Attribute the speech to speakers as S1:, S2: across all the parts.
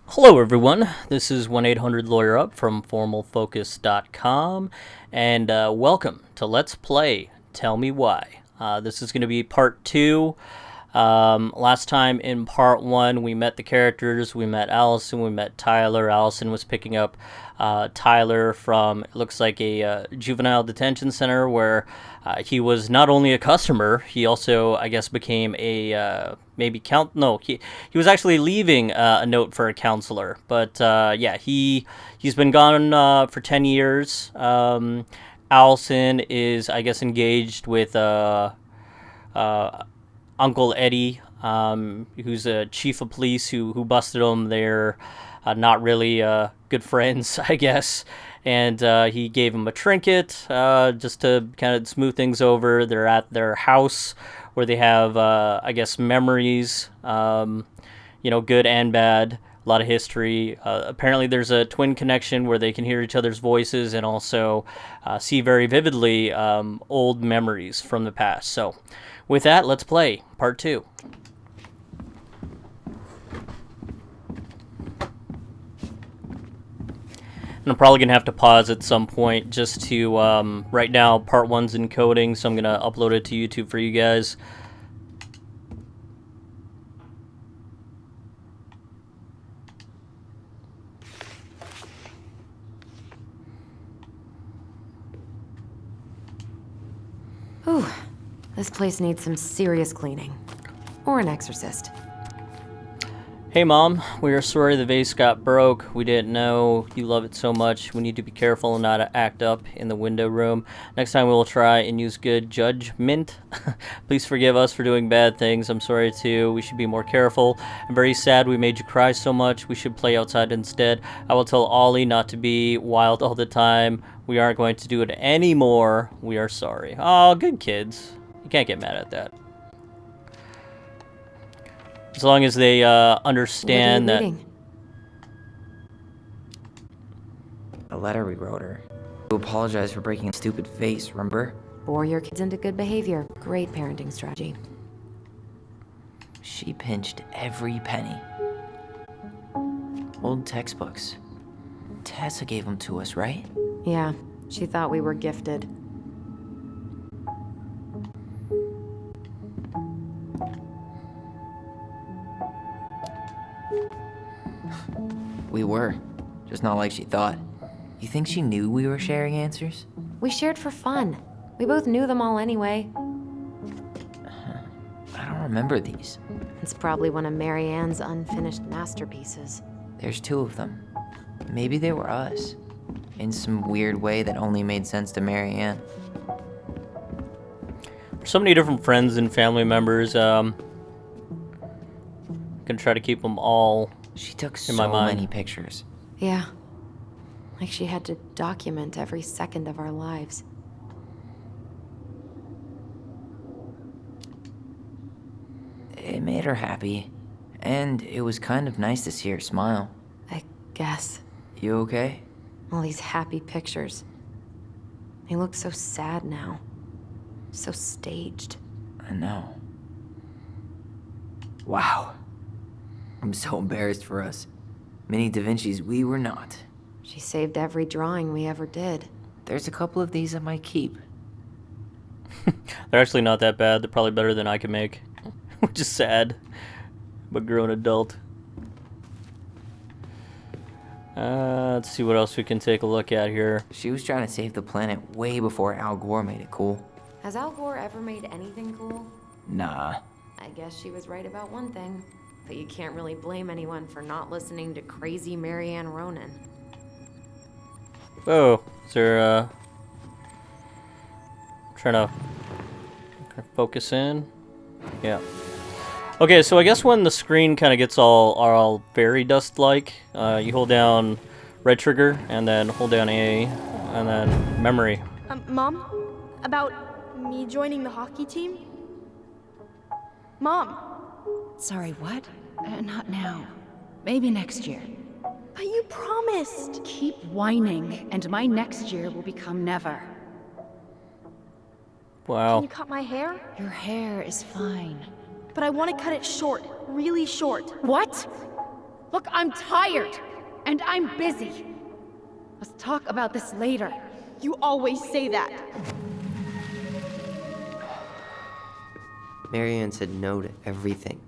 S1: Hello everyone, this is 1-800-LAWYER-UP from FormalFocus.com, and welcome to Let's Play Tell Me Why. This is going to be part 2. Last time in part 1 we met the characters, we met Allison, we met Tyler. Allison was picking up Tyler from, it looks like a juvenile detention center where he was not only a customer, he also, I guess, became a he was actually leaving a note for a counselor. But yeah, he's been gone for 10 years. Allison is, I guess, engaged with Uncle Eddie, who's a chief of police who busted him. They're not really good friends, I guess. And he gave him a trinket just to kind of smooth things over. They're at their house where they have, I guess, memories, good and bad, a lot of history. Apparently there's a twin connection where they can hear each other's voices and also see very vividly old memories from the past. So with that, let's play part 2. And I'm probably going to have to pause at some point just to, right now, part 1's encoding, so I'm going to upload it to YouTube for you guys.
S2: Whew. This place needs some serious cleaning. Or an exorcist.
S1: Hey Mom, we are sorry the vase got broke. We didn't know you love it so much. We need to be careful and not act up in the window room. Next time we will try and use good judgment. Please forgive us for doing bad things. I'm sorry too. We should be more careful. I'm very sad we made you cry so much. We should play outside instead. I will tell Ollie not to be wild all the time. We aren't going to do it anymore. We are sorry. Oh, good kids. You can't get mad at that. As long as they understand that.
S2: Reading?
S3: A letter we wrote her. To apologize for breaking a stupid vase, remember?
S2: Bore your kids into good behavior. Great parenting strategy.
S3: She pinched every penny. Old textbooks. Tessa gave them to us, right?
S2: Yeah, she thought we were gifted.
S3: We were. Just not like she thought. You think she knew we were sharing answers?
S2: We shared for fun. We both knew them all anyway.
S3: I don't remember these.
S2: It's probably one of Mary Ann's unfinished masterpieces.
S3: There's 2 of them. Maybe they were us. In some weird way that only made sense to Mary Ann.
S1: There's so many different friends and family members. Gonna try to keep them all.
S3: She took
S1: in my
S3: so
S1: mind.
S3: many pictures.
S2: Yeah. Like she had to document every second of our lives.
S3: It made her happy. And it was kind of nice to see her smile.
S2: I guess.
S3: You okay?
S2: All these happy pictures. They look so sad now. So staged.
S3: I know. Wow. I'm so embarrassed for us. Mini Da Vinci's we were not.
S2: She saved every drawing we ever did.
S3: There's a couple of these I might keep.
S1: They're actually not that bad. They're probably better than I can make, which is sad. But grown adult. Let's see what else we can take a look at here.
S3: She was trying to save the planet way before Al Gore made it cool.
S2: Has Al Gore ever made anything cool?
S3: Nah.
S2: I guess she was right about one thing. But you can't really blame anyone for not listening to crazy Mary Ann Ronan.
S1: Oh, is there, trying to focus in? Yeah. Okay, so I guess when the screen kind of gets all fairy dust-like, you hold down right trigger, and then hold down A, and then memory.
S4: Mom? About me joining the hockey team? Mom!
S5: Sorry, what? Not now. Maybe next year.
S4: But you promised!
S5: Keep whining, and my next year will become never.
S1: Wow.
S4: Can you cut my hair?
S5: Your hair is fine.
S4: But I want to cut it short, really short.
S5: What? Look, I'm tired. And I'm busy. Let's talk about this later.
S4: You always say that.
S6: Marianne said no to everything.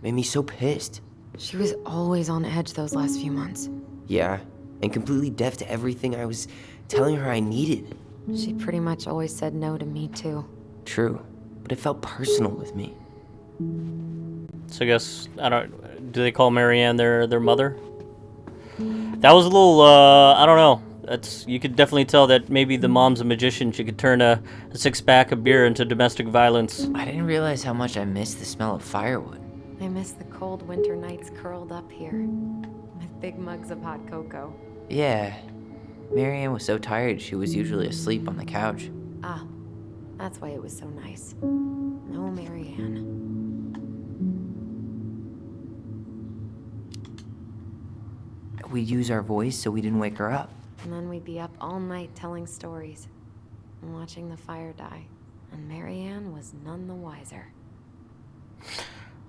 S6: Made me so pissed.
S2: She was always on edge those last few months.
S6: Yeah, and completely deaf to everything I was telling her I needed.
S2: She pretty much always said no to me, too.
S6: True, but it felt personal with me.
S1: So I guess, do they call Marianne their mother? That was a little, I don't know. You could definitely tell that maybe the mom's a magician. She could turn a six-pack of beer into domestic violence.
S3: I didn't realize how much I missed the smell of firewood.
S2: I miss the cold winter nights curled up here, with big mugs of hot cocoa.
S3: Yeah, Marianne was so tired she was usually asleep on the couch.
S2: Ah, that's why it was so nice. No Marianne.
S3: We'd use our voice so we didn't wake her up.
S2: And then we'd be up all night telling stories and watching the fire die. And Marianne was none the wiser.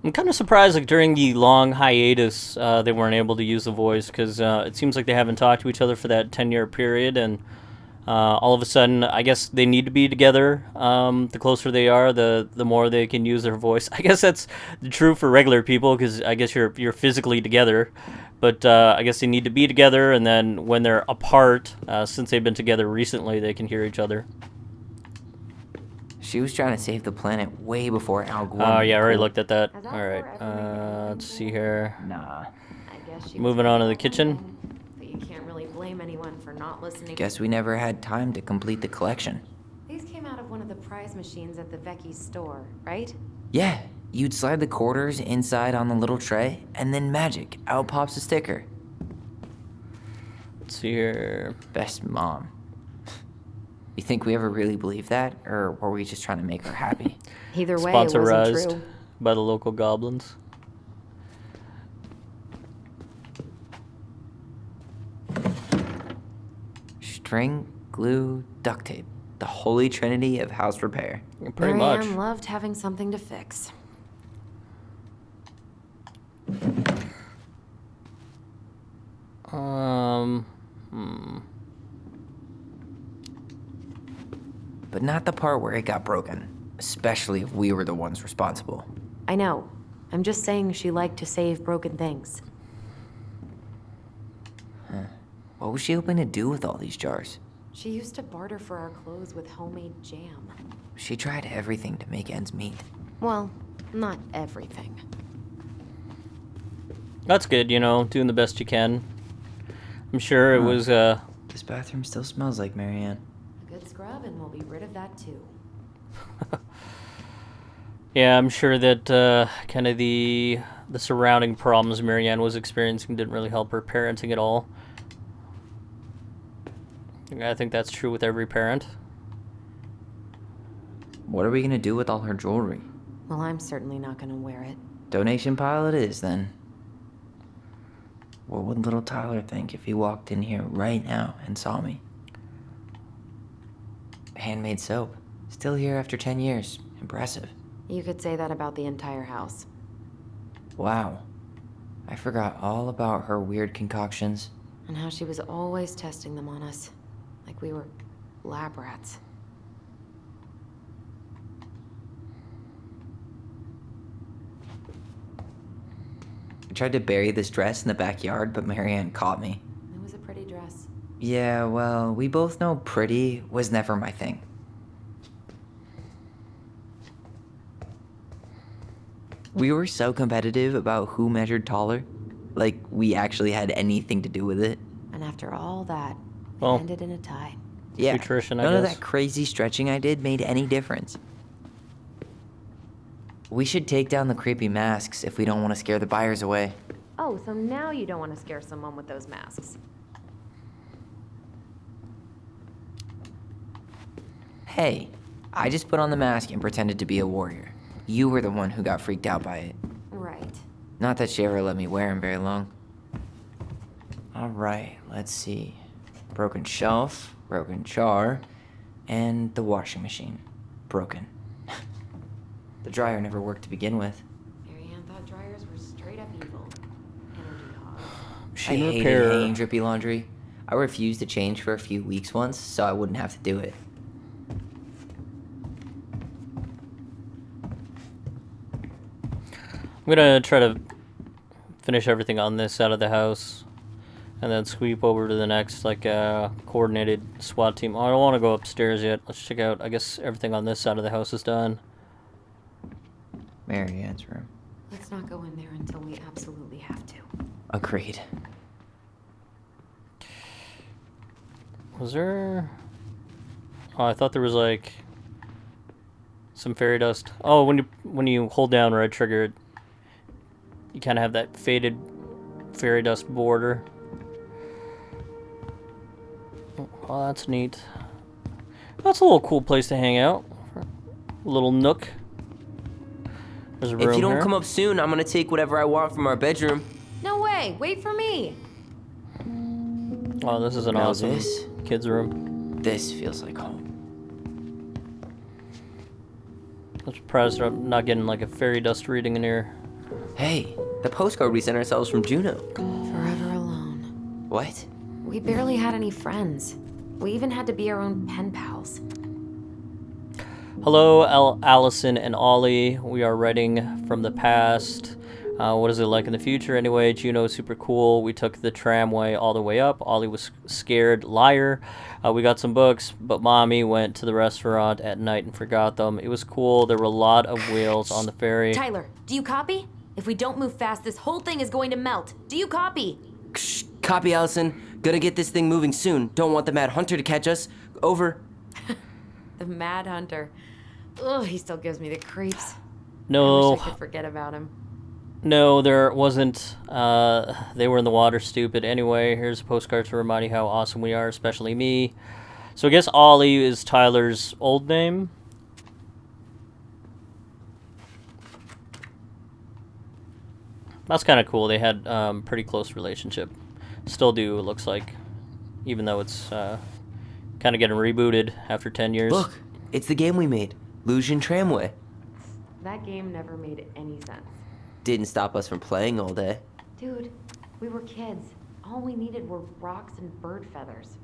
S1: I'm kind of surprised, like, during the long hiatus, they weren't able to use the voice, because it seems like they haven't talked to each other for that 10-year period, and all of a sudden, I guess they need to be together. The closer they are, the more they can use their voice. I guess that's true for regular people, because I guess you're physically together, but I guess they need to be together, and then when they're apart, since they've been together recently, they can hear each other.
S3: She was trying to save the planet way before Al Gore.
S1: Oh, yeah, I already
S3: Cool.
S1: looked at that.
S2: Has
S1: All right,
S2: Al Gore ever made
S1: let's see here.
S3: Nah.
S2: I guess she
S1: Moving on to the kitchen.
S2: But you can't really blame anyone for not listening.
S3: Guess we never had time to complete the collection.
S2: These came out of one of the prize machines at the Vecchi's store, right?
S3: Yeah, you'd slide the quarters inside on the little tray, and then magic, out pops a sticker.
S1: Let's see here.
S3: Best mom. You think we ever really believed that, or were we just trying to make her happy?
S2: Either way, it wasn't
S1: Sponsorized
S2: true.
S1: by the local goblins.
S3: String, glue, duct tape. The holy trinity of house repair.
S1: Pretty much.
S2: Marianne loved having something to fix.
S3: But not the part where it got broken, especially if we were the ones responsible.
S2: I know. I'm just saying she liked to save broken things.
S3: What was she hoping to do with all these jars?
S2: She used to barter for our clothes with homemade jam.
S3: She tried everything to make ends meet.
S2: Well, not everything.
S1: That's good, doing the best you can. I'm sure it was,
S3: This bathroom still smells like Marianne.
S2: A good scrub and we'll be rid of that too.
S1: yeah, I'm sure that kind of the surrounding problems Marianne was experiencing didn't really help her parenting at all. I think that's true with every parent.
S3: What are we gonna do with all her jewelry?
S2: Well, I'm certainly not gonna wear it.
S3: Donation pile it is, then. What would little Tyler think if he walked in here right now and saw me? Handmade soap. Still here after 10 years. Impressive.
S2: You could say that about the entire house.
S3: Wow. I forgot all about her weird concoctions.
S2: And how she was always testing them on us. Like we were lab rats.
S3: I tried to bury this dress in the backyard, but Marianne caught me.
S2: It was a pretty dress.
S3: Yeah, well, we both know pretty was never my thing. We were so competitive about who measured taller. Like, we actually had anything to do with it.
S2: And after all that, it
S1: Well,
S2: ended in a tie.
S3: Yeah,
S1: Nutrition, I
S3: none of
S1: guess.
S3: that crazy stretching I did made any difference. We should take down the creepy masks if we don't want to scare the buyers away.
S2: Oh, so now you don't want to scare someone with those masks.
S3: Hey, I just put on the mask and pretended to be a warrior. You were the one who got freaked out by it.
S2: Right.
S3: Not that she ever let me wear him very long. Alright, let's see. Broken shelf, broken jar, and the washing machine. Broken. The dryer never worked to begin with.
S2: Marianne thought dryers were straight up evil. Energy hogs.
S3: I
S1: Machine
S3: hated
S1: repair.
S3: hanging drippy laundry. I refused to change for a few weeks once, so I wouldn't have to do it.
S1: I'm gonna try to finish everything on this side of the house, and then sweep over to the next, like, coordinated SWAT team. Oh, I don't want to go upstairs yet. Let's check out, I guess everything on this side of the house is done.
S3: Mary Ann's room.
S2: Let's not go in there until we absolutely have to.
S3: Agreed.
S1: Was there... Oh, I thought there was, like, some fairy dust. Oh, when you hold down right trigger, you kind of have that faded fairy dust border. Oh, that's neat. That's a little cool place to hang out. A little nook. There's a room
S6: If you don't
S1: here.
S6: come up soon, I'm gonna take whatever I want from our bedroom.
S2: No way! Wait for me!
S1: Oh, this is an
S6: Now
S1: awesome
S6: this?
S1: kids' room.
S6: This feels like home.
S1: I'm surprised I'm not getting like a fairy dust reading in here.
S6: Hey, the postcard we sent ourselves from Juno.
S2: Forever alone.
S6: What?
S2: We barely had any friends. We even had to be our own pen pals.
S1: Hello, Allison and Ollie. We are writing from the past. What is it like in the future? Anyway, Juno is super cool. We took the tramway all the way up. Ollie was scared. Liar. We got some books, but Mommy went to the restaurant at night and forgot them. It was cool. There were a lot of whales on the ferry.
S2: Tyler, do you copy? If we don't move fast, this whole thing is going to melt. Do you copy?
S6: Shh, copy, Allison. Gonna get this thing moving soon. Don't want the Mad Hunter to catch us. Over.
S2: The Mad Hunter. Ugh, he still gives me the creeps.
S1: No.
S2: I wish I could forget about him.
S1: No, there wasn't. They were in the water, stupid. Anyway, here's a postcard to remind you how awesome we are, especially me. So I guess Ollie is Tyler's old name. That's kind of cool. They had pretty close relationship. Still do, it looks like. Even though it's kind of getting rebooted after 10 years.
S6: Look, it's the game we made. Lucian Tramway.
S2: That game never made any sense.
S6: Didn't stop us from playing all day.
S2: Dude, we were kids. All we needed were rocks and bird feathers.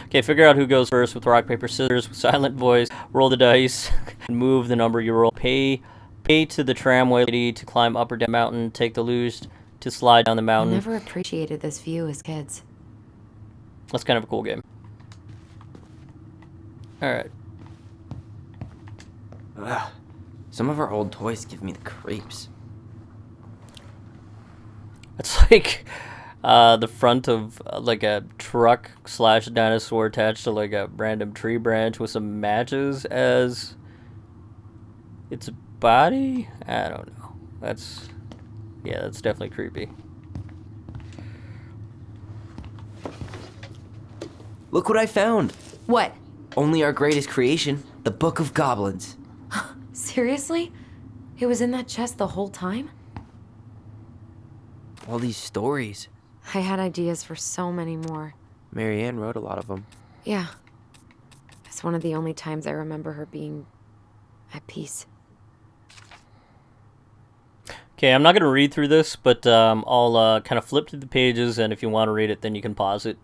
S1: Okay, figure out who goes first with rock, paper, scissors, with silent voice. Roll the dice, and move the number you roll. Pay to the tramway lady to climb up or down the mountain. Take the luge to slide down the
S2: I
S1: mountain.
S2: never appreciated this view as kids.
S1: That's kind of a cool game. Alright.
S6: Ugh. Some of our old toys give me the creeps.
S1: It's like the front of like a truck / dinosaur attached to like a random tree branch with some matches as its body? I don't know. That's definitely creepy.
S6: Look what I found.
S2: What?
S6: Only our greatest creation, the Book of Goblins.
S2: Seriously? It was in that chest the whole time?
S6: All these stories.
S2: I had ideas for so many more.
S6: Mary Ann wrote a lot of them.
S2: Yeah. It's one of the only times I remember her being at peace.
S1: Okay, I'm not going to read through this, but I'll kind of flip through the pages, and if you want to read it, then you can pause it.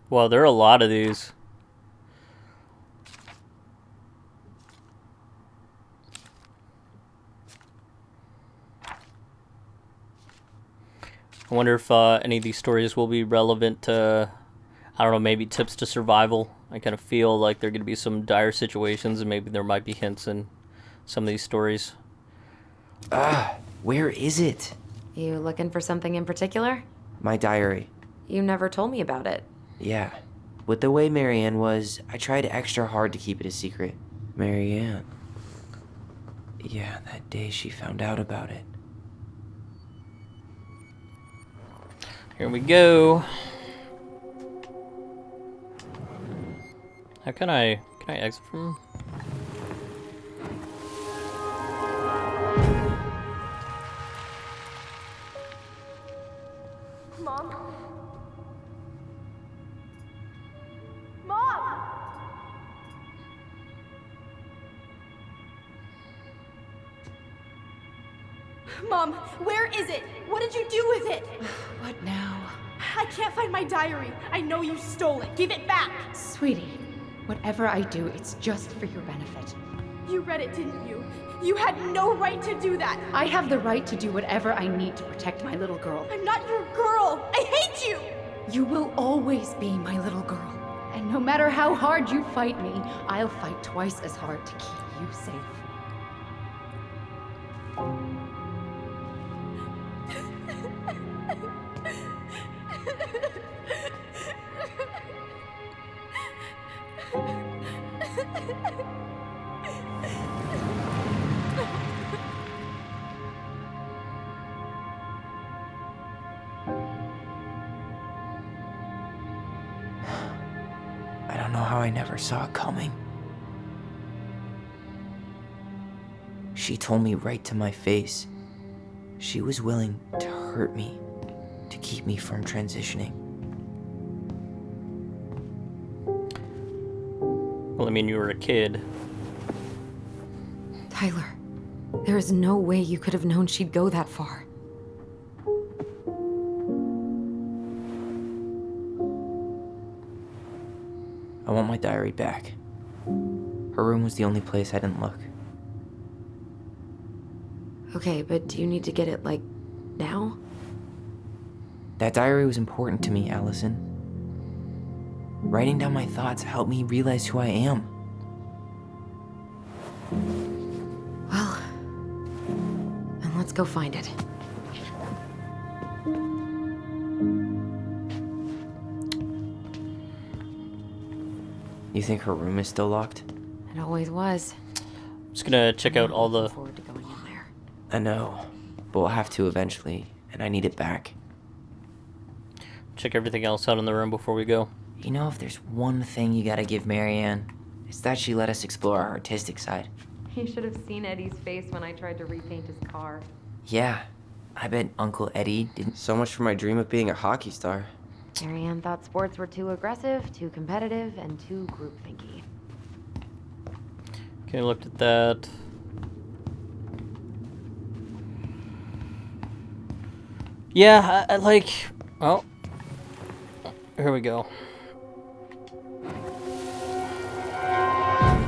S1: Well, there are a lot of these. I wonder if any of these stories will be relevant to, I don't know, maybe tips to survival. I kind of feel like there are going to be some dire situations, and maybe there might be hints in some of these stories.
S6: Where is it?
S2: You looking for something in particular?
S6: My diary.
S2: You never told me about it.
S6: Yeah. With the way Mary Ann was, I tried extra hard to keep it a secret. Mary Ann. Yeah, that day she found out about it.
S1: Here we go. How can I exit from?
S4: Mom? Mom, where is it? What did you do with it?
S5: What now?
S4: I can't find my diary. I know you stole it. Give it back.
S5: Sweetie, whatever I do, it's just for your benefit.
S4: You read it, didn't you? You had no right to do that.
S5: I have the right to do whatever I need to protect my little girl.
S4: I'm not your girl. I hate you.
S5: You will always be my little girl. And no matter how hard you fight me, I'll fight twice as hard to keep you safe.
S6: I don't know how I never saw it coming. She told me right to my face. She was willing to hurt me, to keep me from transitioning.
S1: Well, I mean, you were a kid.
S2: Tyler, there is no way you could have known she'd go that far.
S6: I want my diary back. Her room was the only place I didn't look.
S2: Okay, but do you need to get it, like, now?
S6: That diary was important to me, Allison. Writing down my thoughts helped me realize who I am.
S2: Well, then let's go find it.
S6: You think her room is still locked?
S2: It always was.
S1: I'm just gonna check out all the...
S2: Looking forward to going in there.
S6: I know, but we'll have to eventually, and I need it back.
S1: Check everything else out in the room before we go.
S6: You know, if there's one thing you gotta give Marianne, it's that she let us explore our artistic side.
S2: You should have seen Eddie's face when I tried to repaint his car.
S6: Yeah, I bet Uncle Eddie didn't.
S7: So much for my dream of being a hockey star.
S2: Marianne thought sports were too aggressive, too competitive, and too groupthinky.
S1: Okay, looked at that. Yeah, I like... Oh. Here we go.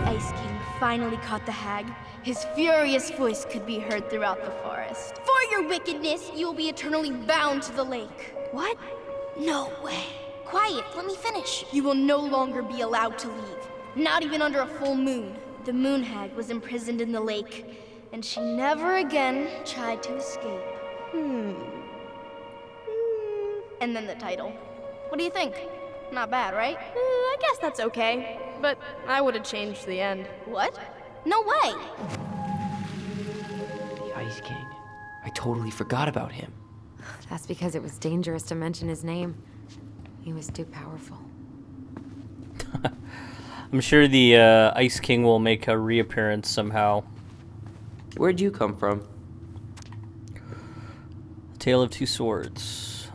S4: Ice King finally caught the hag. His furious voice could be heard throughout the forest. For your wickedness, you will be eternally bound to the lake. What? No way. Quiet, let me finish. You will no longer be allowed to leave. Not even under a full moon. The moon hag was imprisoned in the lake, and she never again tried to escape. And then the title. What do you think? Not bad, right? I guess that's okay. But I would have changed the end. What? No way!
S6: The Ice King. I totally forgot about him.
S2: That's because it was dangerous to mention his name. He was too powerful.
S1: I'm sure the Ice King will make a reappearance somehow.
S7: Where'd you come from?
S1: Tale of Two Swords.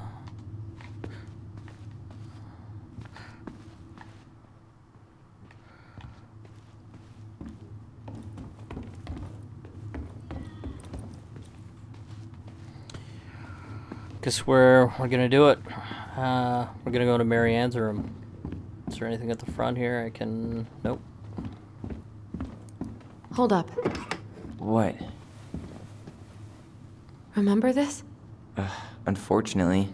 S1: Guess we're gonna do it. We're gonna go to Marianne's room. Is there anything at the front here I can... Nope.
S2: Hold up.
S6: What?
S2: Remember this?
S6: Unfortunately.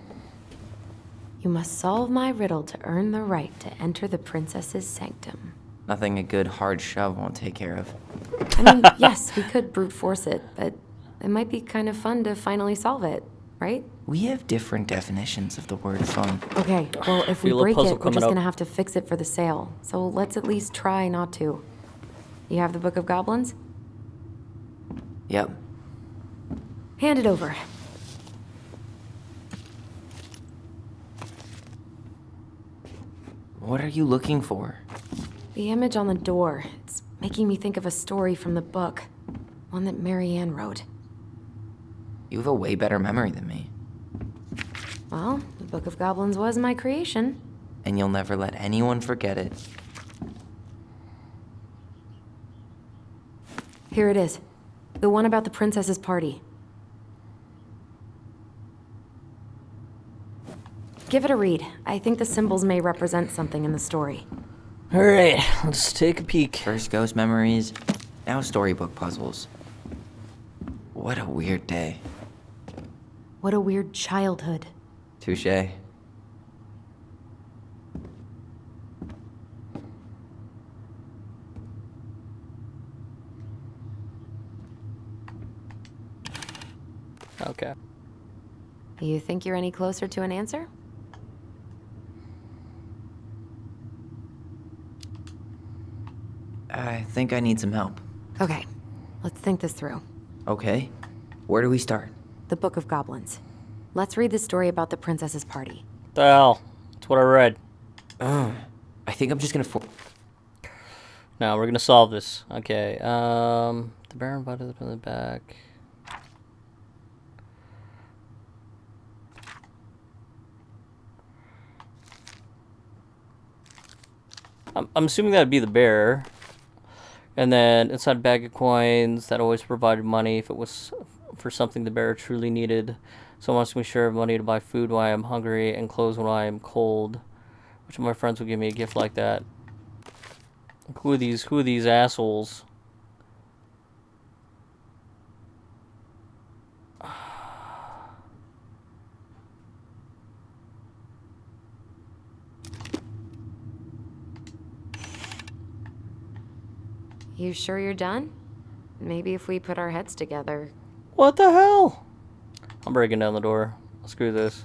S2: You must solve my riddle to earn the right to enter the princess's sanctum.
S6: Nothing a good hard shove won't take care of.
S2: I mean, yes, we could brute force it, but it might be kind of fun to finally solve it, right?
S6: We have different definitions of the word fun.
S2: Okay, well, if we
S1: Feel a
S2: break
S1: puzzle
S2: it, we're
S1: coming
S2: just
S1: up.
S2: gonna have to fix it for the sale. So let's at least try not to. You have the Book of Goblins?
S6: Yep.
S2: Hand it over.
S6: What are you looking for?
S2: The image on the door. It's making me think of a story from the book. One that Marianne wrote.
S6: You have a way better memory than me.
S2: Well, the Book of Goblins was my creation.
S6: And you'll never let anyone forget it.
S2: Here it is. The one about the princess's party. Give it a read. I think the symbols may represent something in the story.
S1: Alright, let's take a peek.
S3: First ghost memories, now storybook puzzles. What a weird day.
S2: What a weird childhood.
S3: Touché.
S1: Okay.
S2: You think you're any closer to an answer?
S3: I think I need some help.
S2: Okay, let's think this through.
S3: Okay, where do we start?
S2: The Book of Goblins. Let's read the story about the princess's party.
S1: The hell? That's what I read.
S3: I think I'm just gonna
S1: Now we're gonna solve this. Okay. The bear invited them in the back. I'm assuming that'd be the bear. And then inside a bag of coins that always provided money if it was for something the bear truly needed. Someone wants to be sure of money to buy food while I am hungry and clothes when I am cold. Which of my friends would give me a gift like that? Who are these assholes?
S2: You sure you're done? Maybe if we put our heads together.
S1: What the hell? I'm breaking down the door. Screw this.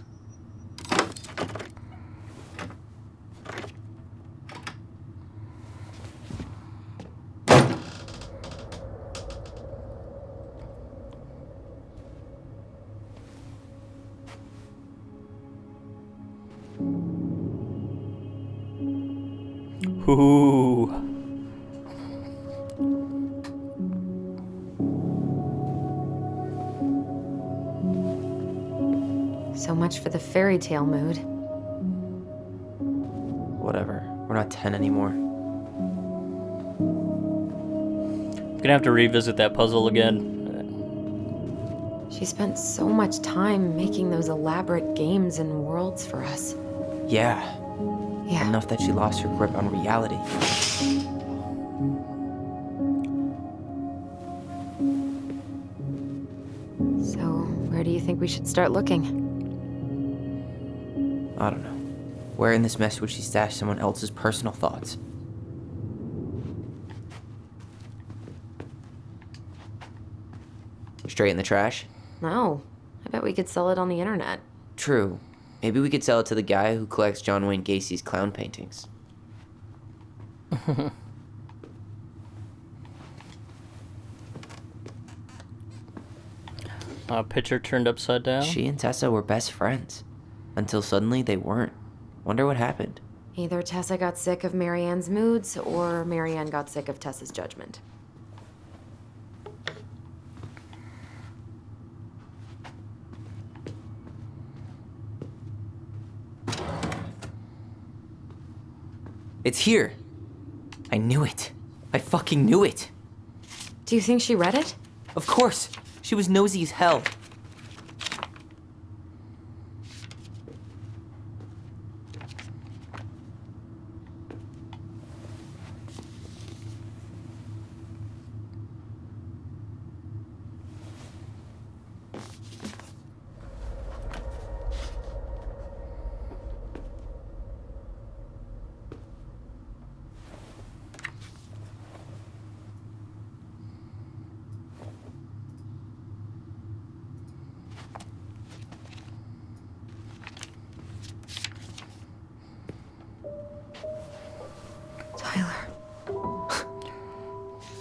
S1: Ooh.
S2: So much for the fairy tale mood.
S3: Whatever. We're not 10 anymore.
S1: I'm gonna have to revisit that puzzle again.
S2: She spent so much time making those elaborate games and worlds for us.
S3: Yeah.
S2: Yeah.
S3: Enough that she lost her grip on reality.
S2: So, where do you think we should start looking?
S3: I don't know. Where in this mess would she stash someone else's personal thoughts? Straight in the trash?
S2: No. I bet we could sell it on the internet.
S3: True. Maybe we could sell it to the guy who collects John Wayne Gacy's clown paintings.
S1: Picture turned upside down.
S3: She and Tessa were best friends. Until suddenly they weren't. Wonder what happened.
S2: Either Tessa got sick of Marianne's moods, or Marianne got sick of Tessa's judgment.
S3: It's here. I knew it. I fucking knew it.
S2: Do you think she read it?
S3: Of course. She was nosy as hell.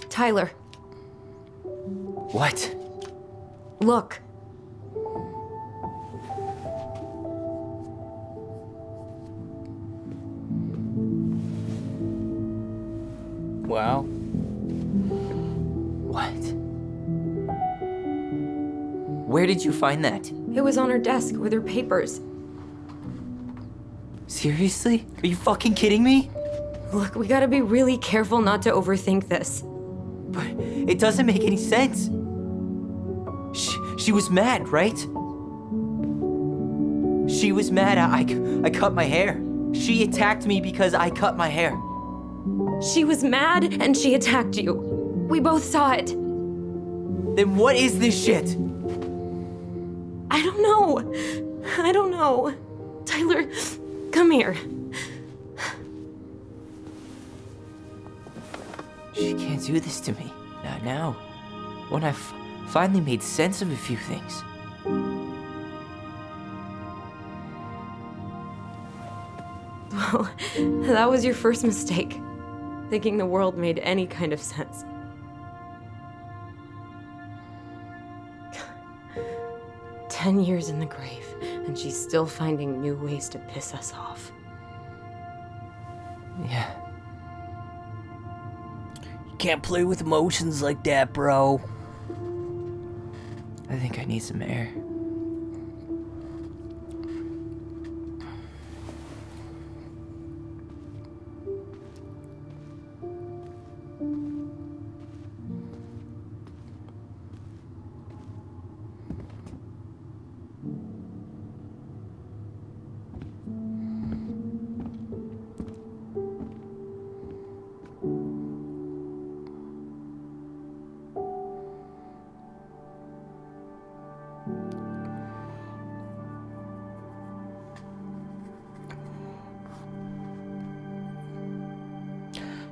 S2: Tyler.
S3: What?
S2: Look.
S1: Wow.
S3: What? Where did you find that?
S2: It was on her desk with her papers.
S3: Seriously? Are you fucking kidding me?
S2: Look, we gotta be really careful not to overthink this.
S3: But it doesn't make any sense. She was mad, right? She was mad I cut my hair. She attacked me because I cut my hair.
S2: She was mad and she attacked you. We both saw it.
S3: Then what is this shit?
S2: I don't know. Tyler, come here.
S3: She can't do this to me. Not now. When I've finally made sense of a few things.
S2: Well, that was your first mistake. Thinking the world made any kind of sense. "10 years in the grave, and she's still finding new ways to piss us off."
S3: Yeah.
S1: You can't play with emotions like that, bro.
S3: I think I need some air.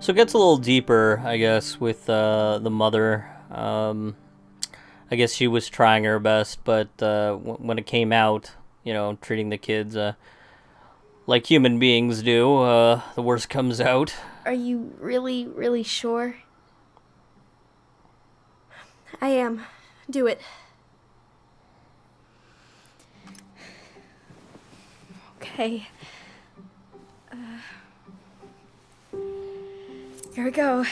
S1: So it gets a little deeper, I guess, with the mother. I guess she was trying her best, but when it came out, treating the kids like human beings do, the worst comes out.
S4: Are you really, really sure? I am. Do it. Okay. Here we go.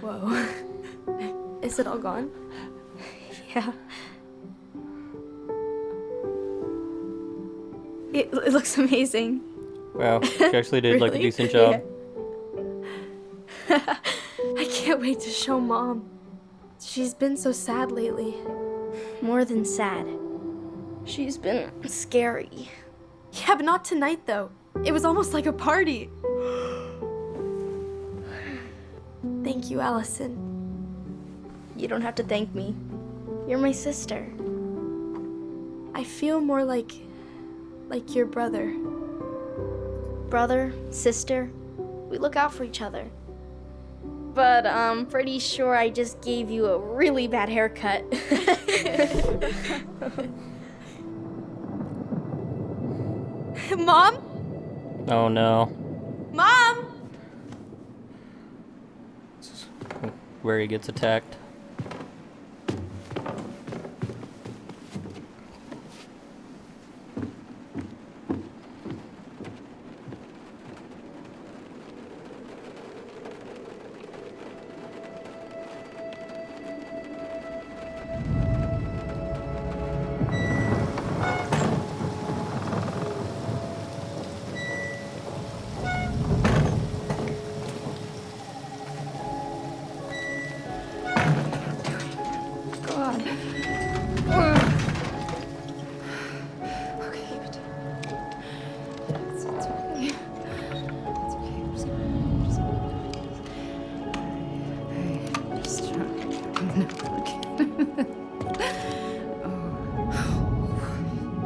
S4: Whoa. Is it all gone? Yeah. It looks amazing.
S1: Wow, she actually did like a
S4: Really?
S1: decent job.
S4: Yeah. I can't wait to show Mom. She's been so sad lately. More than sad. She's been scary. Yeah, but not tonight, though. It was almost like a party. Thank you, Allison. You don't have to thank me. You're my sister. I feel more like your brother. Brother, sister, we look out for each other. But I'm pretty sure I just gave you a really bad haircut. Mom?
S1: Oh no.
S4: Mom?
S1: Where he gets attacked.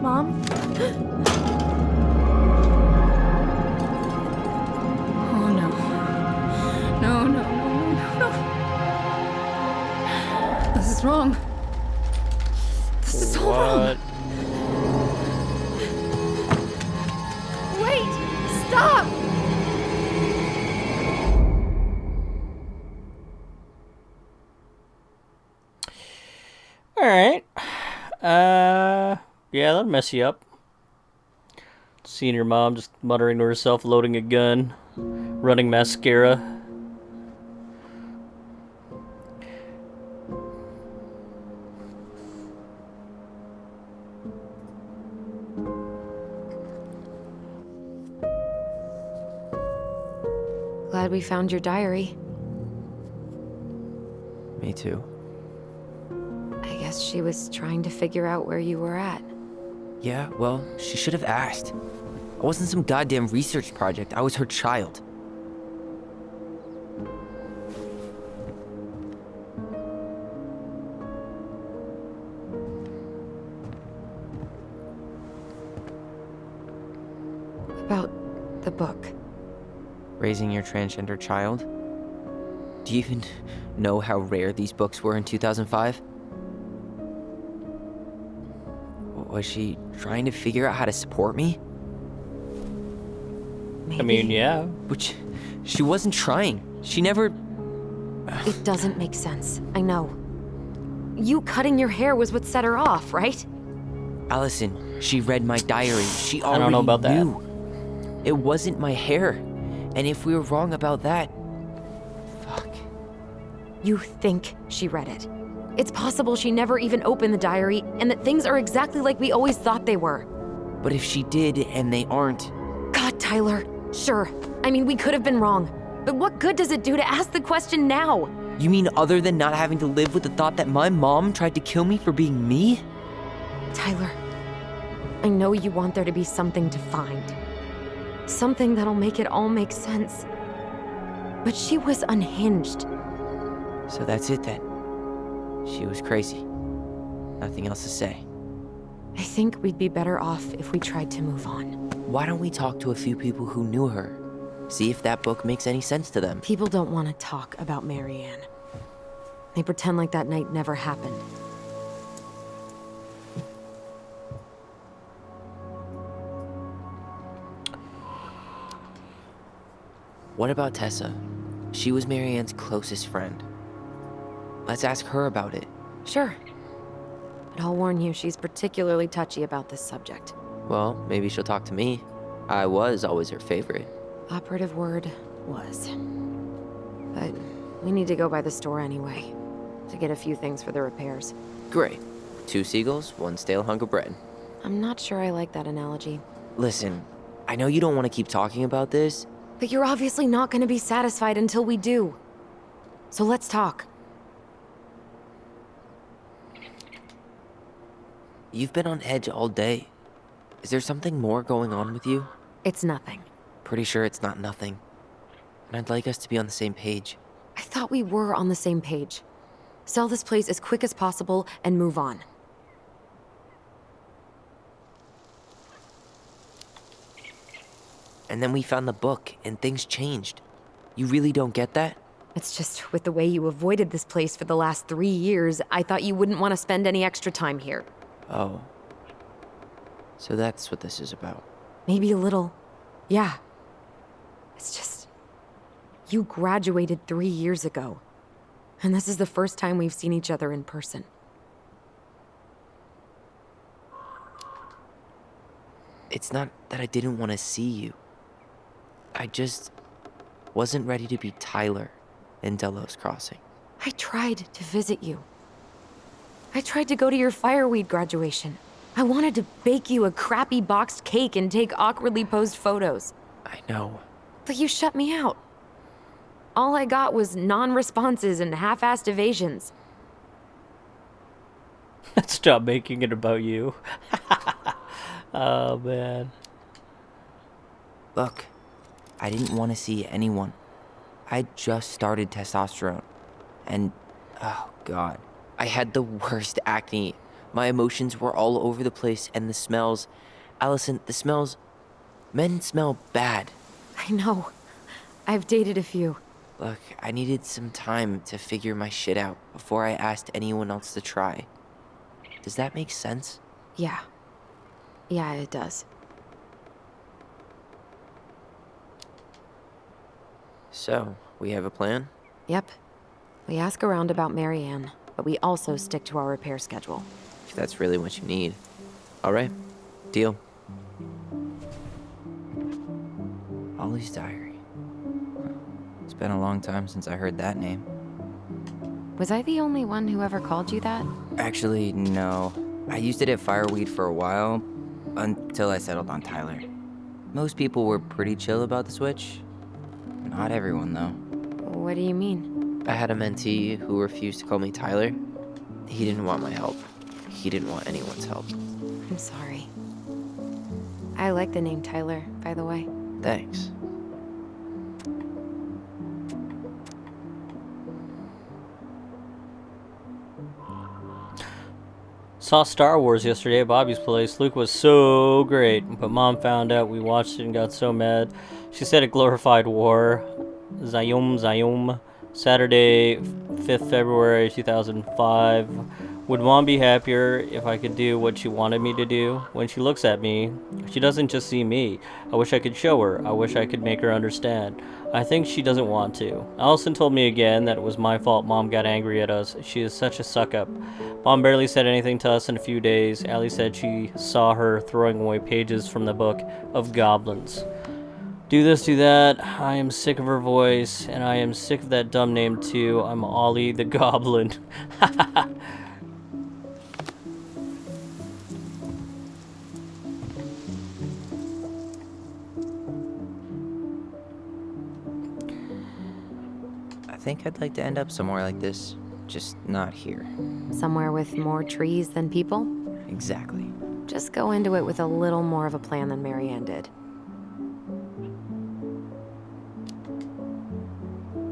S4: Mom?
S5: Oh no. No, no, no, no, no. This is wrong. This is all wrong.
S4: Wait! Stop!
S1: Alright. Yeah, that'll mess you up. Seeing your mom just muttering to herself, loading a gun, running mascara.
S2: we found your diary.
S6: Me too.
S2: I guess she was trying to figure out where you were at.
S6: Yeah, well, she should have asked. I wasn't some goddamn research project. I was her child.
S2: About the book.
S6: Raising your transgender child? Do you even know how rare these books were in 2005? Was she trying to figure out how to support me?
S2: Maybe.
S1: I mean, yeah.
S6: Which, she wasn't trying. She never...
S2: It doesn't make sense. I know. You cutting your hair was what set her off, right?
S6: Allison, she read my diary. She already
S1: don't know about that.
S6: knew. It wasn't my hair. And if we were wrong about that... Fuck.
S2: You think she read it. It's possible she never even opened the diary, and that things are exactly like we always thought they were.
S6: But if she did, and they aren't...
S2: God, Tyler. Sure. I mean, we could have been wrong. But what good does it do to ask the question now?
S6: You mean other than not having to live with the thought that my mom tried to kill me for being me?
S2: Tyler, I know you want there to be something to find. Something that'll make it all make sense. But she was unhinged.
S6: So that's it then. She was crazy. Nothing else to say.
S2: I think we'd be better off if we tried to move on.
S6: Why don't we talk to a few people who knew her? See if that book makes any sense to them.
S2: People don't want to talk about Marianne. They pretend like that night never happened.
S6: What about Tessa? She was Marianne's closest friend. Let's ask her about it.
S2: Sure. But I'll warn you, she's particularly touchy about this subject.
S6: Well, maybe she'll talk to me. I was always her favorite.
S2: Operative word was. But we need to go by the store anyway, to get a few things for the repairs.
S6: Great. 2 seagulls, 1 stale hunk of bread.
S2: I'm not sure I like that analogy.
S6: Listen, I know you don't want to keep talking about this.
S2: But you're obviously not going to be satisfied until we do. So let's talk.
S6: You've been on edge all day. Is there something more going on with you?
S2: It's nothing.
S6: Pretty sure it's not nothing. And I'd like us to be on the same page.
S2: I thought we were on the same page. Sell this place as quick as possible and move on.
S6: And then we found the book, and things changed. You really don't get that?
S2: It's just with the way you avoided this place for the last 3 years, I thought you wouldn't want to spend any extra time here.
S6: Oh. So that's what this is about.
S2: Maybe a little. Yeah. It's just... You graduated 3 years ago. And this is the first time we've seen each other in person.
S6: It's not that I didn't want to see you. I just wasn't ready to be Tyler in Delos Crossing.
S2: I tried to visit you. I tried to go to your fireweed graduation. I wanted to bake you a crappy boxed cake and take awkwardly posed photos.
S6: I know.
S2: But you shut me out. All I got was non-responses and half-assed evasions.
S1: Stop making it about you. Oh, man.
S6: Look, I didn't want to see anyone. I just started testosterone. And, oh God, I had the worst acne. My emotions were all over the place, and the smells... Allison, the smells... Men smell bad.
S2: I know. I've dated a few.
S6: Look, I needed some time to figure my shit out before I asked anyone else to try. Does that make sense?
S2: Yeah. Yeah, it does.
S6: So, we have a plan?
S2: Yep. We ask around about Marianne, but we also stick to our repair schedule.
S6: If that's really what you need. Alright, deal. Ollie's diary. It's been a long time since I heard that name.
S2: Was I the only one who ever called you that?
S3: Actually, no. I used it at Fireweed for a while, until I settled on Tyler. Most people were pretty chill about the switch.
S6: Not everyone, though.
S2: What do you mean?
S6: I had a mentee who refused to call me Tyler. He didn't want my help. He didn't want anyone's help.
S2: I'm sorry. I like the name Tyler, by the way.
S6: Thanks.
S1: Saw Star Wars yesterday at Bobby's place. Luke was so great, but Mom found out we watched it and got so mad. She said it glorified war. Zayum Zayum. Saturday, 5th February 2005. Would Mom be happier if I could do what she wanted me to do? When she looks at me, she doesn't just see me. I wish I could show her. I wish I could make her understand. I think she doesn't want to. Allison told me again that it was my fault Mom got angry at us. She is such a suck-up. Mom barely said anything to us in a few days. Allie said she saw her throwing away pages from the book of goblins. Do this, do that. I am sick of her voice, and I am sick of that dumb name too. I'm Ollie the Goblin.
S6: I think I'd like to end up somewhere like this. Just not here.
S2: Somewhere with more trees than people?
S6: Exactly.
S2: Just go into it with a little more of a plan than Marianne did.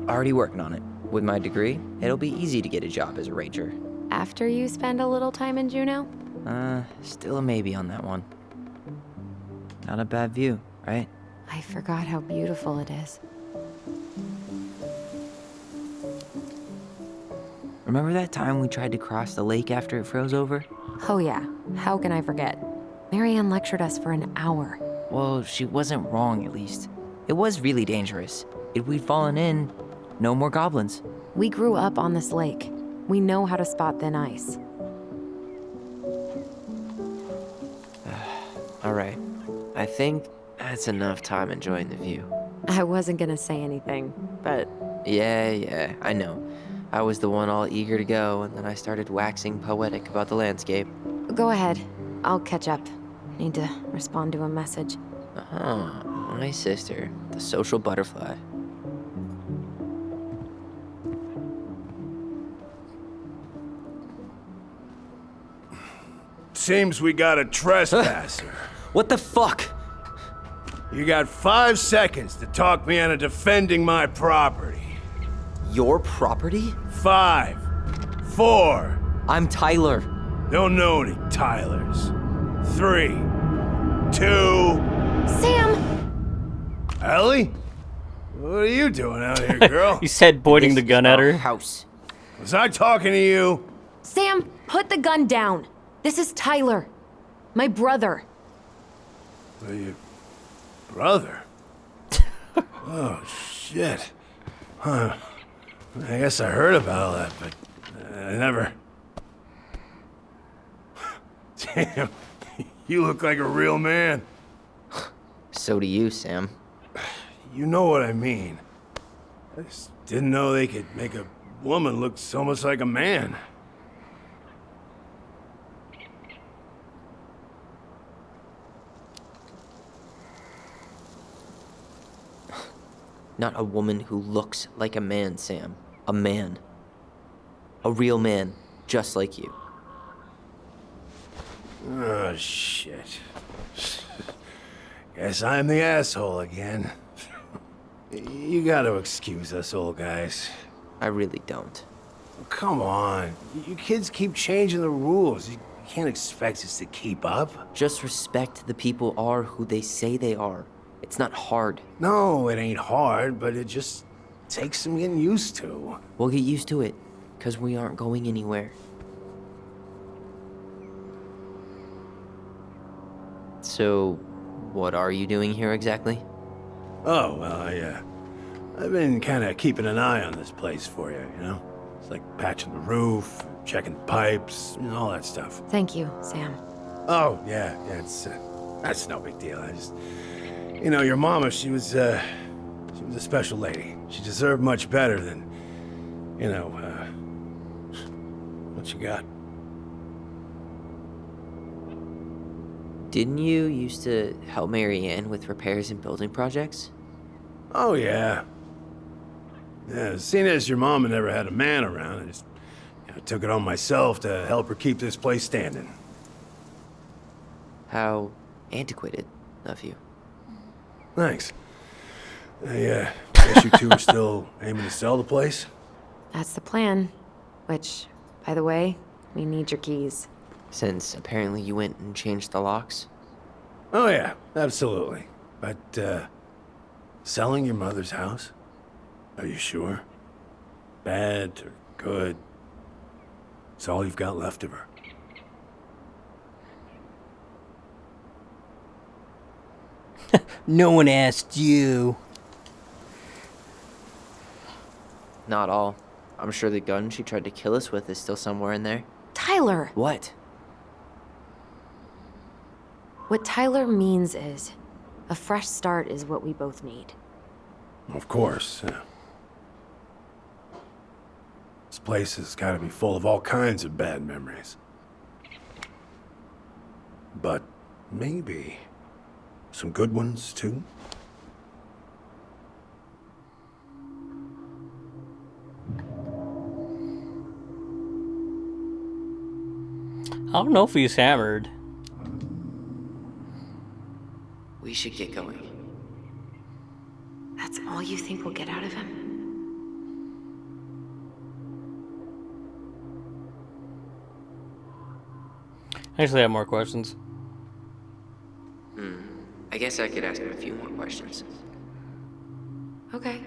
S6: Already working on it. With my degree, it'll be easy to get a job as a ranger.
S2: After you spend a little time in Juneau?
S6: Still a maybe on that one. Not a bad view, right?
S2: I forgot how beautiful it is.
S6: Remember that time we tried to cross the lake after it froze over?
S2: Oh yeah, how can I forget? Marianne lectured us for an hour.
S6: Well, she wasn't wrong at least. It was really dangerous. If we'd fallen in, no more goblins.
S2: We grew up on this lake. We know how to spot thin ice.
S6: All right. I think that's enough time enjoying the view.
S2: I wasn't gonna say anything, but
S6: Yeah, I know. I was the one all eager to go, and then I started waxing poetic about the landscape.
S2: go ahead. I'll catch up. Need to respond to a message.
S6: Oh, my sister, the social butterfly.
S8: Seems we got a trespasser.
S6: What the fuck?
S8: You got 5 seconds to talk me into defending my property.
S6: Your property?
S8: 5, 4.
S6: I'm Tyler.
S8: Don't know any Tylers. 3, 2.
S2: Sam!
S8: Ellie? What are you doing out here, girl?
S1: He said, pointing the
S6: This
S1: gun
S6: is
S1: at
S6: our
S1: her.
S6: house.
S8: Was I talking to you?
S2: Sam, put the gun down. This is Tyler. My brother.
S8: Well, your brother? Oh, shit. Huh. I guess I heard about all that, but I never... Damn, you look like a real man.
S6: So do you, Sam.
S8: You know what I mean. I just didn't know they could make a woman look so much like a man.
S6: Not a woman who looks like a man, Sam. A man. A real man, just like you.
S8: Oh, shit. Guess I'm the asshole again. You gotta excuse us old guys.
S6: I really don't.
S8: Come on. You kids keep changing the rules. You can't expect us to keep up.
S6: Just respect the people are who they say they are. It's not hard.
S8: No, it ain't hard, but it just takes some getting used to.
S6: We'll get used to it, because we aren't going anywhere. So, what are you doing here exactly?
S8: Oh, well, I've been kind of keeping an eye on this place for you, you know? It's like patching the roof, checking pipes, and all that stuff.
S2: Thank you, Sam.
S8: Oh, yeah, that's no big deal. I just, you know, your mama, she was a special lady. She deserved much better than, you know, what you got.
S6: Didn't you used to help Marianne with repairs and building projects?
S8: Oh, yeah. Yeah, seeing as your mama never had a man around, I just took it on myself to help her keep this place standing.
S6: How antiquated of you.
S8: Thanks. I guess you two are still aiming to sell the place?
S2: That's the plan. Which, by the way, we need your keys.
S6: Since apparently you went and changed the locks.
S8: Oh yeah, absolutely. But, selling your mother's house? Are you sure? Bad or good? It's all you've got left of her.
S1: No one asked you.
S6: Not all. I'm sure the gun she tried to kill us with is still somewhere in there.
S2: Tyler!
S6: What?
S2: What Tyler means is, a fresh start is what we both need.
S8: Of course. This place has got to be full of all kinds of bad memories. But maybe some good ones, too?
S1: I don't know if he's hammered.
S6: We should get going.
S2: That's all you think we'll get out of him?
S1: I actually have more questions.
S6: I guess I could ask him a few more questions.
S2: Okay.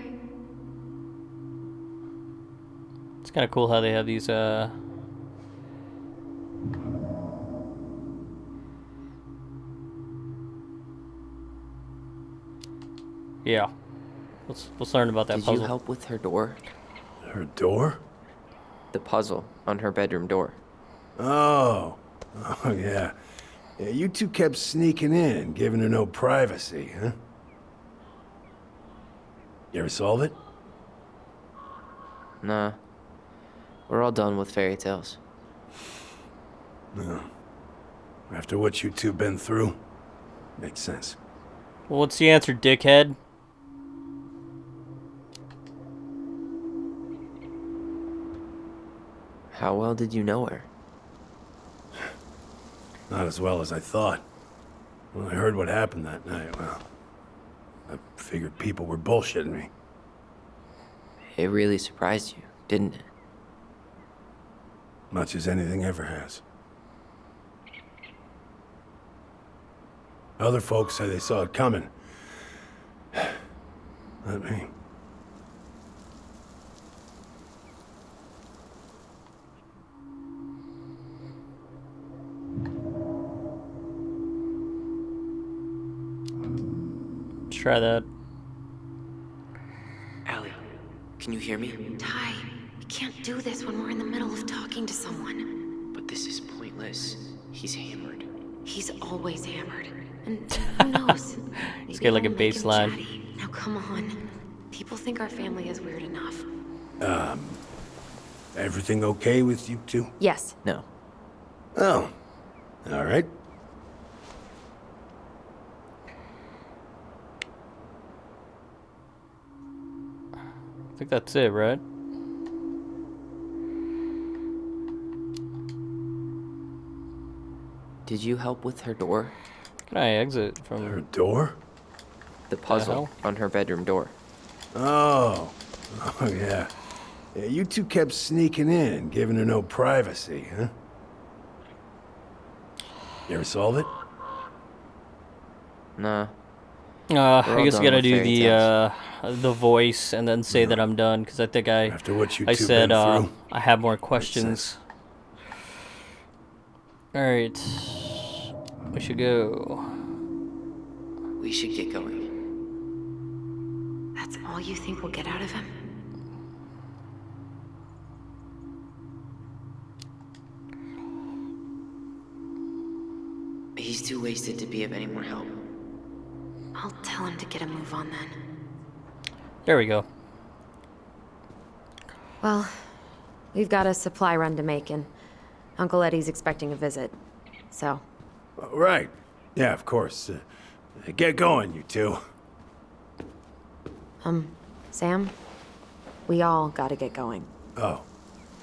S1: It's kind of cool how they have these, Yeah. Let's learn about that
S6: Did
S1: puzzle.
S6: you help with her door?
S8: Her door?
S6: The puzzle on her bedroom door.
S8: Oh. Oh, yeah. Yeah, you two kept sneaking in, giving her no privacy, huh? You ever solve it?
S6: Nah. We're all done with fairy tales.
S8: No. After what you two been through, makes sense.
S1: Well, what's the answer, dickhead?
S6: How well did you know her?
S8: Not as well as I thought. When I heard what happened that night, well, I figured people were bullshitting me.
S6: It really surprised you, didn't it?
S8: Much as anything ever has. Other folks say they saw it coming. Not me.
S1: Let's try that.
S6: Allie, can you hear me?
S2: Ty, we can't do this when we're in the middle of talking to someone.
S6: But this is pointless. He's hammered.
S2: He's always hammered. And who knows?
S1: Let's
S2: Maybe
S1: get like a
S2: it'll make him
S1: baseline.
S2: chatty. Now come on. People think our family is weird enough.
S8: Everything okay with you two?
S2: Yes.
S6: No.
S8: Oh. All right.
S1: I think that's it, right?
S6: Did you help with her door?
S1: Can I exit from
S8: Her door?
S6: The puzzle
S1: hell?
S6: on her bedroom door.
S8: Oh. Oh, yeah. Yeah, you two kept sneaking in, giving her no privacy, huh? You ever solve it?
S6: Nah.
S1: I
S6: all
S1: guess I
S6: done
S1: gotta
S6: with
S1: do
S6: fairy
S1: the voice and then say that I'm done because I think
S8: After what you
S1: I
S8: two
S1: said
S8: been through.
S1: I have more questions. All right, we should go.
S6: We should get going.
S2: That's all you think we'll get out of him?
S6: He's too wasted to be of any more help.
S2: I'll tell him to get a move on then.
S1: There we go.
S2: Well, we've got a supply run to make, and Uncle Eddie's expecting a visit. So,
S8: Right. Yeah, of course. Get going, you two.
S2: Sam? We all gotta get going.
S8: Oh,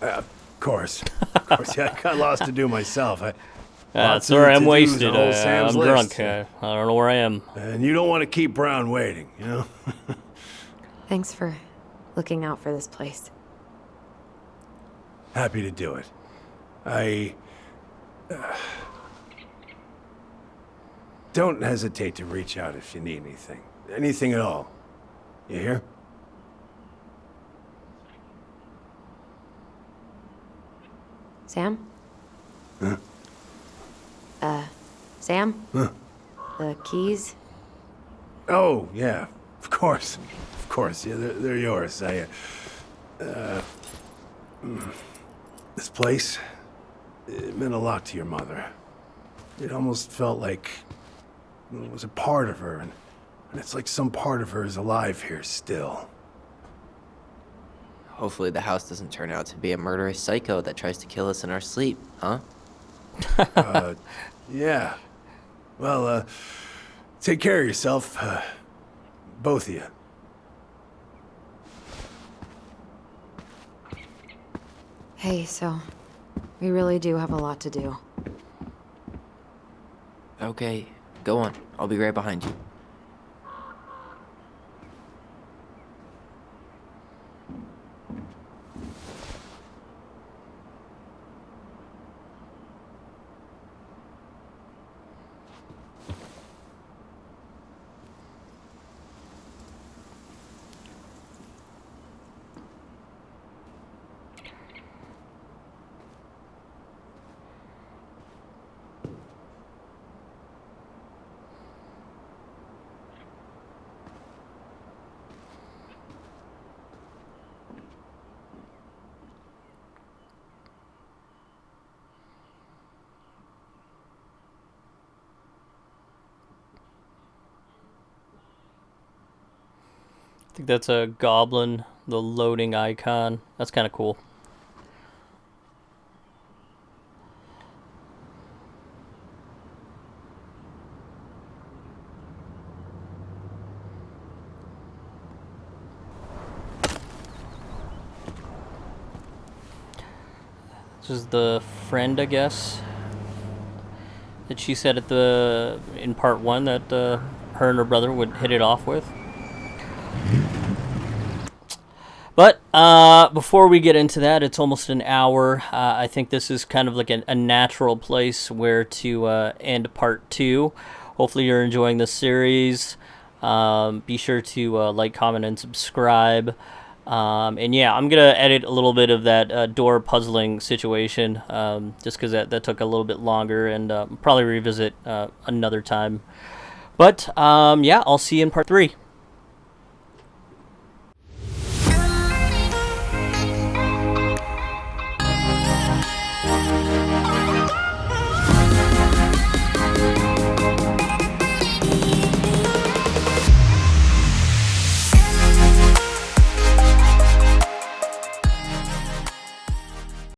S8: of course. Of course, yeah, I got lots to do myself.
S1: Sorry, I'm wasted.
S8: I'm
S1: I'm drunk. I don't know where I am.
S8: And you don't want to keep Brown waiting, you know?
S2: Thanks for looking out for this place.
S8: Happy to do it. I... don't hesitate to reach out if you need anything. Anything at all. You hear?
S2: Sam?
S8: Huh?
S2: Sam?
S8: Huh?
S2: The keys?
S8: Oh, yeah. Of course. Of course. Yeah, they're yours. This place, it meant a lot to your mother. It almost felt like it was a part of her, and it's like some part of her is alive here still.
S6: Hopefully the house doesn't turn out to be a murderous psycho that tries to kill us in our sleep, huh?
S8: Yeah. Well, take care of yourself, both of you.
S2: Hey, so we really do have a lot to do.
S6: Okay, go on. I'll be right behind you.
S1: I think that's a goblin, the loading icon. That's kind of cool. This is the friend, I guess, that she said in part 1 that her and her brother would hit it off with. But before we get into that, it's almost an hour. I think this is kind of like a natural place where to end part 2. Hopefully you're enjoying this series. Be sure to like, comment, and subscribe. And yeah, I'm going to edit a little bit of that door puzzling situation, just because that took a little bit longer, and probably revisit another time. But yeah, I'll see you in part 3.